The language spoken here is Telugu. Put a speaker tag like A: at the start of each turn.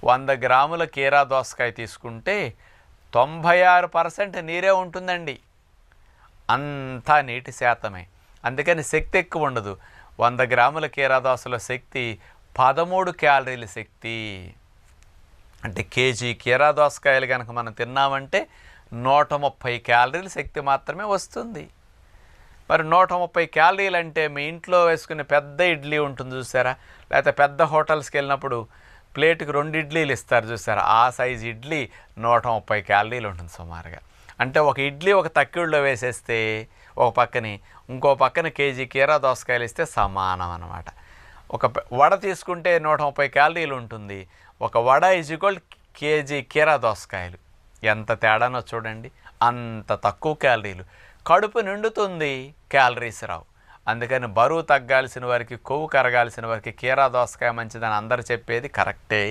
A: 100 గ్రాముల కీరా దోసకాయ తీసుకుంటే 96% నీరే ఉంటుందండి. అంతా నీటి శాతమే. అందుకని శక్తి ఎక్కువ ఉండదు. 100 గ్రాముల కీరా దోసలో శక్తి 13 క్యాలరీల శక్తి. అంటే కేజీ కీరా దోసకాయలు కనుక మనం తిన్నామంటే 130 క్యాలరీల శక్తి మాత్రమే వస్తుంది. మరి 130 క్యాలరీలు అంటే మీ ఇంట్లో వేసుకునే పెద్ద ఇడ్లీ ఉంటుంది చూసారా, లేకపోతే పెద్ద హోటల్స్కి వెళ్ళినప్పుడు ప్లేట్కి 2 ఇడ్లీలు ఇస్తారు చూసారా, ఆ సైజు ఇడ్లీ 130 క్యాలరీలు ఉంటుంది సుమారుగా. అంటే ఒక ఇడ్లీ ఒక తక్కిళ్ళలో వేసేస్తే ఒక పక్కని ఇంకో పక్కన కేజీ కీరా దోసకాయలు ఇస్తే సమానం అన్నమాట. ఒక వడ తీసుకుంటే 130 క్యాలరీలు ఉంటుంది. ఒక వడ ఈజ్వల్ కేజీ కీరా దోసకాయలు. ఎంత తేడానో చూడండి. అంత తక్కువ క్యాలరీలు. కడుపు నిండుతుంది, క్యాలరీస్ రావు. అందుకని బరువు తగ్గాల్సిన వారికి, కొవ్వు కరగాల్సిన వారికి కీరా దోసకాయ మంచిదని అందరు చెప్పేది కరెక్టే.